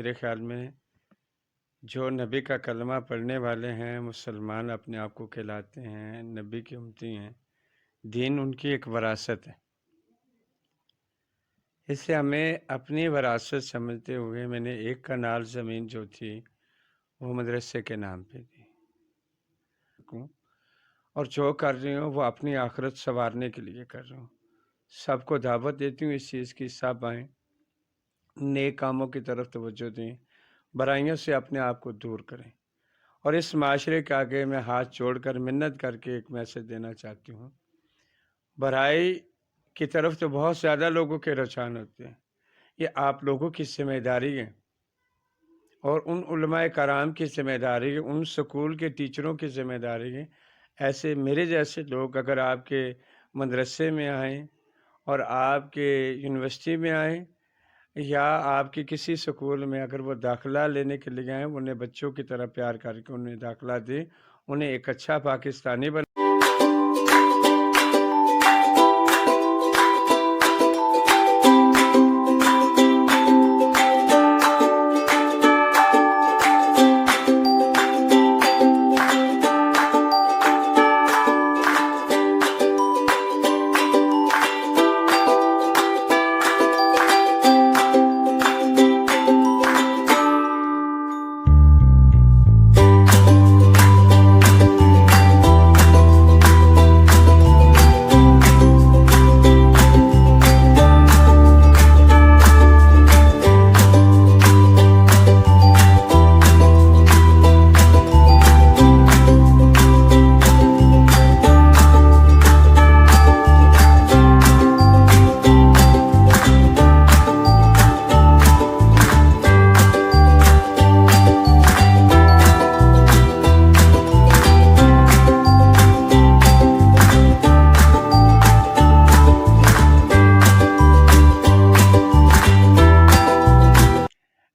میرے خیال میں جو نبی کا کلمہ پڑھنے والے ہیں مسلمان اپنے آپ کو کہلاتے ہیں، نبی کی امتی ہیں، دین ان کی ایک وراثت ہے۔ اس سے ہمیں اپنی وراثت سمجھتے ہوئے میں نے ایک کنال زمین جو تھی وہ مدرسے کے نام پہ دی، اور جو کر رہی ہوں وہ اپنی آخرت سنوارنے کے لیے کر رہا ہوں۔ سب کو دعوت دیتی ہوں اس چیز کی، سب آئیں، نیک کاموں کی طرف توجہ دیں، برائیوں سے اپنے آپ کو دور کریں، اور اس معاشرے کے آگے میں ہاتھ جوڑ کر منت کر کے ایک میسج دینا چاہتی ہوں۔ برائی کی طرف تو بہت زیادہ لوگوں کے رجحان ہوتے ہیں، یہ آپ لوگوں کی ذمہ داری ہے، اور ان علماء کرام کی ذمہ داری ہے، ان سکول کے ٹیچروں کی ذمہ داری ہے۔ ایسے میرے جیسے لوگ اگر آپ کے مدرسے میں آئیں اور آپ کے یونیورسٹی میں آئیں یا آپ کے کسی سکول میں اگر وہ داخلہ لینے کے لیے آئیں، انہیں بچوں کی طرح پیار کر کے انہیں داخلہ دیں، انہیں ایک اچھا پاکستانی بنا۔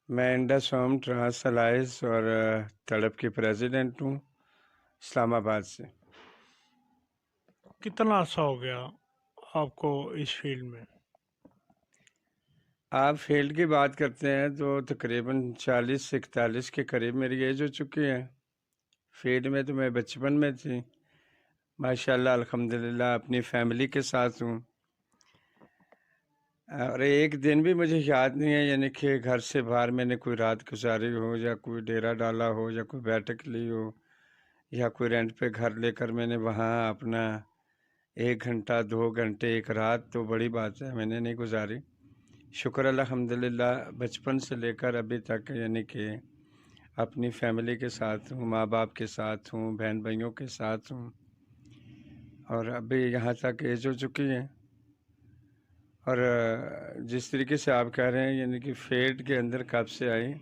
میں انڈس ہوم ٹرانس الائنس اور تڑپ کی پریزیڈنٹ ہوں، اسلام آباد سے۔ کتنا عرصہ ہو گیا آپ کو اس فیلڈ میں؟ آپ فیلڈ کی بات کرتے ہیں تو تقریباً 40 سے 41 کے قریب میری ایج ہو چکی ہے۔ فیلڈ میں تو میں بچپن میں تھی، ماشاءاللہ الحمدللہ اپنی فیملی کے ساتھ ہوں، اور ایک دن بھی مجھے یاد نہیں ہے یعنی کہ گھر سے باہر میں نے کوئی رات گزاری ہو یا کوئی ڈیرا ڈالا ہو یا کوئی بیٹھک لی ہو یا کوئی رینٹ پہ گھر لے کر میں نے وہاں اپنا 1 گھنٹہ 2 گھنٹے ایک رات تو بڑی بات ہے میں نے نہیں گزاری۔ شکر الحمدللہ بچپن سے لے کر ابھی تک یعنی کہ اپنی فیملی کے ساتھ ہوں، ماں باپ کے ساتھ ہوں، بہن بھائیوں کے ساتھ ہوں، اور ابھی یہاں تک ایج ہو چکی ہے۔ اور جس طریقے سے آپ کہہ رہے ہیں یعنی کہ فیلڈ کے اندر کب سے آئی،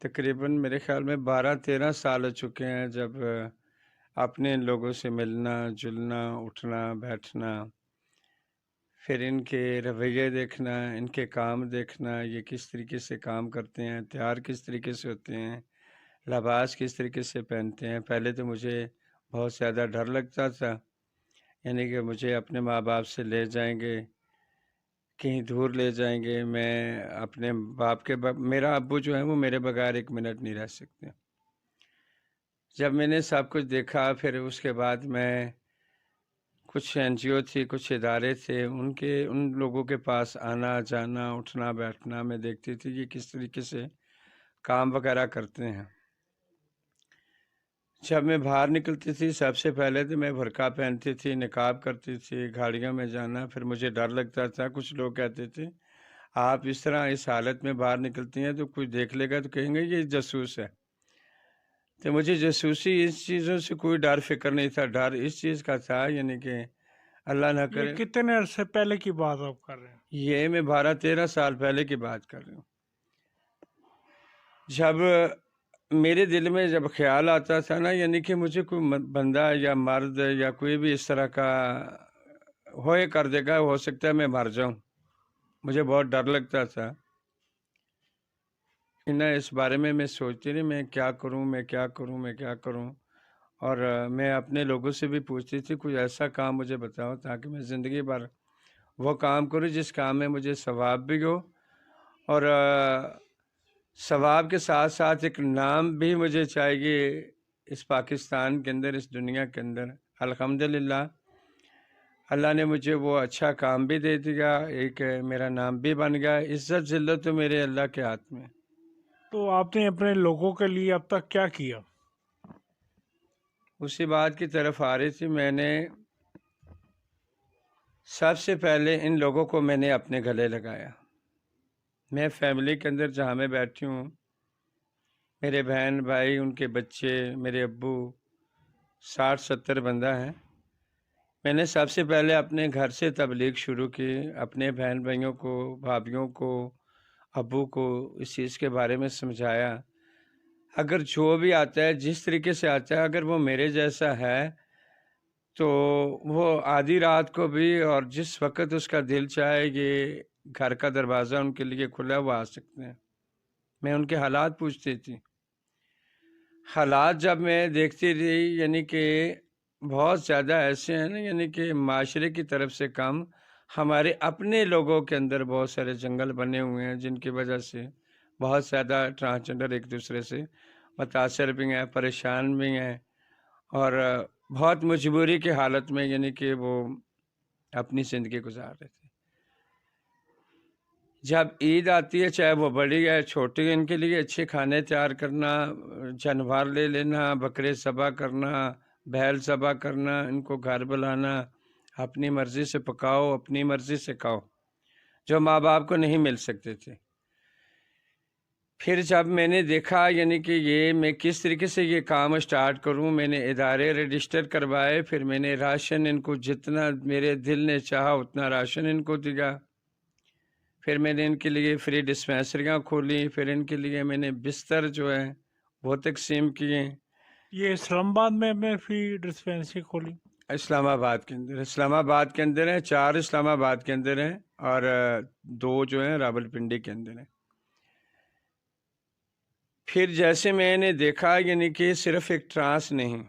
تقریباً میرے خیال میں 12-13 سال ہو چکے ہیں، جب اپنے لوگوں سے ملنا جلنا اٹھنا بیٹھنا، پھر ان کے رویے دیکھنا، ان کے کام دیکھنا، یہ کس طریقے سے کام کرتے ہیں، تیار کس طریقے سے ہوتے ہیں، لباس کس طریقے سے پہنتے ہیں۔ پہلے تو مجھے بہت زیادہ ڈر لگتا تھا، یعنی کہ مجھے اپنے ماں باپ سے لے جائیں گے، کہیں دور لے جائیں گے، میں اپنے باپ کے میرا ابو جو ہے وہ میرے بغیر 1 منٹ نہیں رہ سکتے۔ جب میں نے سب کچھ دیکھا پھر اس کے بعد میں کچھ NGO تھی، کچھ ادارے تھے، ان لوگوں کے پاس آنا جانا اٹھنا بیٹھنا میں دیکھتی تھی کہ کس طریقے سے کام وغیرہ کرتے ہیں۔ جب میں باہر نکلتی تھی سب سے پہلے تو میں برقع پہنتی تھی، نقاب کرتی تھی، گاڑیوں میں جانا، پھر مجھے ڈر لگتا تھا، کچھ لوگ کہتے تھے آپ اس طرح اس حالت میں باہر نکلتی ہیں تو کوئی دیکھ لے گا تو کہیں گے یہ جاسوس ہے۔ تو مجھے جاسوسی اس چیزوں سے کوئی ڈر فکر نہیں تھا، ڈر اس چیز کا تھا یعنی کہ اللہ نہ یہ کرے۔ کتنے عرصے پہلے کی بات آپ کر رہے ہیں؟ یہ میں 12-13 سال پہلے کی بات کر رہی ہوں۔ جب میرے دل میں جب خیال آتا تھا نا یعنی کہ مجھے کوئی بندہ یا مرد یا کوئی بھی اس طرح کا ہوئے کر دے گا، ہو سکتا ہے میں مر جاؤں، مجھے بہت ڈر لگتا تھا۔ اس بارے میں سوچتی نہیں میں کیا کروں میں کیا کروں میں کیا کروں، اور میں اپنے لوگوں سے بھی پوچھتی تھی کوئی ایسا کام مجھے بتاؤ تاکہ میں زندگی بھر وہ کام کروں جس کام میں مجھے ثواب بھی ہو اور ثواب کے ساتھ ساتھ ایک نام بھی مجھے چاہیے اس پاکستان کے اندر، اس دنیا کے اندر۔ الحمدللہ اللہ نے مجھے وہ اچھا کام بھی دے دیا، ایک میرا نام بھی بن گیا۔ عزت ذلت تو میرے اللہ کے ہاتھ میں۔ تو آپ نے اپنے لوگوں کے لیے اب تک کیا کیا؟ اسی بات کی طرف آ رہی تھی، میں نے سب سے پہلے ان لوگوں کو میں نے اپنے گلے لگایا۔ میں فیملی کے اندر جہاں میں بیٹھی ہوں، میرے بہن بھائی، ان کے بچے، میرے ابو، 60-70 بندہ ہیں۔ میں نے سب سے پہلے اپنے گھر سے تبلیغ شروع کی، اپنے بہن بھائیوں کو، بھابھیوں کو، ابو کو اس چیز کے بارے میں سمجھایا۔ اگر جو بھی آتا ہے، جس طریقے سے آتا ہے، اگر وہ میرے جیسا ہے تو وہ آدھی رات کو بھی اور جس وقت اس کا دل چاہے یہ گھر کا دروازہ ان کے لیے کھلا، وہ آ سکتے ہیں۔ میں ان کے حالات پوچھتی تھی۔ حالات جب میں دیکھتی رہی، یعنی کہ بہت زیادہ ایسے ہیں نا، یعنی کہ معاشرے کی طرف سے کم، ہمارے اپنے لوگوں کے اندر بہت سارے جنگل بنے ہوئے ہیں، جن کی وجہ سے بہت زیادہ ٹرانسجنڈر ایک دوسرے سے متاثر بھی ہیں، پریشان بھی ہیں، اور بہت مجبوری کی حالت میں یعنی کہ وہ اپنی زندگی گزار رہے تھے۔ جب عید آتی ہے، چاہے وہ بڑی ہے چھوٹی ہے، ان کے لیے اچھے کھانے تیار کرنا، جانور لے لینا، بکرے ذبح کرنا، بیل ذبح کرنا، ان کو گھر بلانا، اپنی مرضی سے پکاؤ، اپنی مرضی سے کھاؤ، جو ماں باپ کو نہیں مل سکتے تھے۔ پھر جب میں نے دیکھا یعنی کہ یہ میں کس طریقے سے یہ کام سٹارٹ کروں، میں نے ادارے رجسٹر کروائے، پھر میں نے راشن ان کو جتنا میرے دل نے چاہا اتنا راشن ان کو دیا۔ پھر میں نے ان کے لیے فری ڈسپینسریاں کھولی، پھر ان کے لیے میں نے بستر جو ہے وہ تقسیم کیے۔ یہ اسلام آباد میں میں فری ڈسپینسری کھولی؟ اسلام آباد کے اندر، اسلام آباد کے اندر ہیں 4، اسلام آباد کے اندر ہیں، اور 2 جو ہیں راولپنڈی کے اندر ہیں۔ پھر جیسے میں نے دیکھا یعنی کہ صرف ایک ٹرانس نہیں،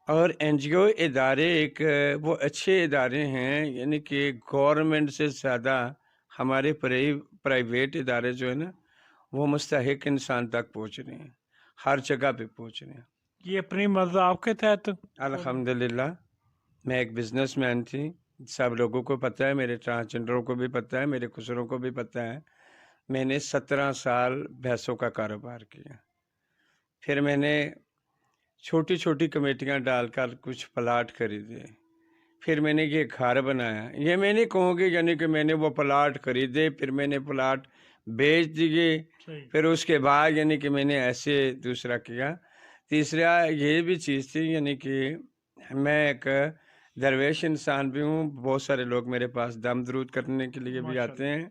اور این جی او ادارے ایک وہ اچھے ادارے ہیں، یعنی کہ گورنمنٹ سے زیادہ ہمارے پرائیویٹ ادارے جو ہیں نا، وہ مستحق انسان تک پہنچ رہے ہیں، ہر جگہ پہ پہنچ رہے ہیں۔ یہ اپنی مرضی آپ کے تحت؟ الحمدللہ میں ایک بزنس مین تھی، سب لوگوں کو پتہ ہے، میرے ٹرانسجنڈروں کو بھی پتہ ہے، میرے خسروں کو بھی پتہ ہے۔ میں نے 17 سال بھینسوں کا کاروبار کیا۔ پھر میں نے چھوٹی چھوٹی کمیٹیاں ڈال کر کچھ پلاٹ خریدے، پھر میں نے یہ گھر بنایا۔ یہ میں نہیں کہوں گی یعنی کہ میں نے وہ پلاٹ خریدے، پھر میں نے پلاٹ بیچ دیے، پھر اس کے بعد یعنی کہ میں نے ایسے دوسرا کیا۔ تیسرا یہ بھی چیز تھی یعنی کہ میں ایک درویش انسان بھی ہوں، بہت سارے لوگ میرے پاس دم درود کرنے کے لیے بھی آتے ہیں،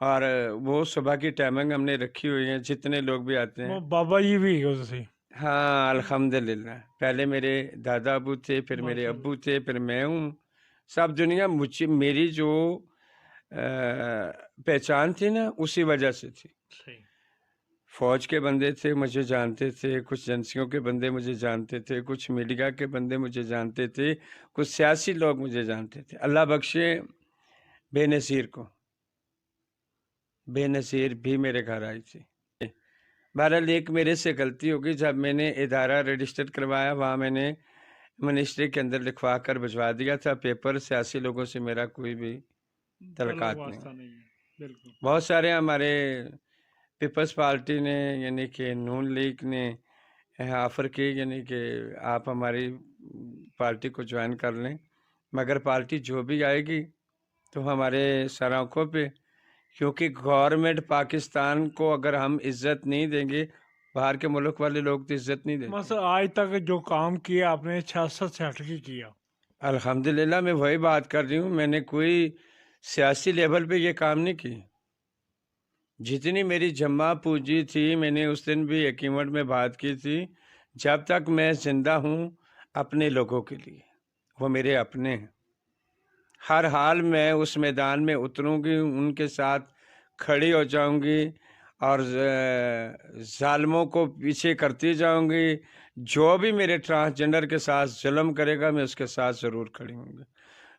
اور وہ صبح کی ٹائمنگ ہم نے رکھی ہوئی ہے، جتنے لوگ بھی آتے ہیں۔ بابا جی بھی اسی؟ ہاں الحمدللہ، پہلے میرے دادا ابو تھے، پھر میرے ابو تھے، پھر میں ہوں۔ سب دنیا میری جو پہچان تھی نا، اسی وجہ سے تھی۔ فوج کے بندے تھے مجھے جانتے تھے، کچھ ایجنسیوں کے بندے مجھے جانتے تھے، کچھ میڈیا کے بندے مجھے جانتے تھے، کچھ سیاسی لوگ مجھے جانتے تھے۔ اللہ بخشے بے نظیر کو، بے نظیر بھی میرے گھر آئی تھی۔ بہرحال ایک میرے سے غلطی ہوگی، جب میں نے ادارہ رجسٹر کروایا، وہاں میں نے منسٹری کے اندر لکھوا کر بھجوا دیا تھا پیپر، سیاسی لوگوں سے میرا کوئی بھی تعلقات نہیں۔ بہت سارے ہمارے پیپلز پارٹی نے یعنی کہ نون لیگ نے آفر کی یعنی کہ آپ ہماری پارٹی کو جوائن کر لیں، مگر پارٹی جو بھی آئے گی تو ہمارے سر آنکھوں پہ، کیونکہ گورنمنٹ پاکستان کو اگر ہم عزت نہیں دیں گے، باہر کے ملک والے لوگ تو عزت نہیں دیتے۔ مثلا آج تک جو کام کیا آپ نے 66 کی کیا؟ الحمدللہ میں وہی بات کر رہی ہوں، میں نے کوئی سیاسی لیول پہ یہ کام نہیں کی۔ جتنی میری جمع پونجی تھی، میں نے اس دن بھی ایک ایونٹ میں بات کی تھی، جب تک میں زندہ ہوں اپنے لوگوں کے لیے، وہ میرے اپنے ہیں، ہر حال میں اس میدان میں اتروں گی، ان کے ساتھ کھڑی ہو جاؤں گی، اور ظالموں کو پیچھے کرتی جاؤں گی۔ جو بھی میرے ٹرانسجنڈر کے ساتھ ظلم کرے گا، میں اس کے ساتھ ضرور کھڑی ہوں گی۔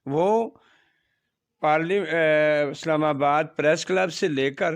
وہ اسلام آباد پریس کلب سے لے کر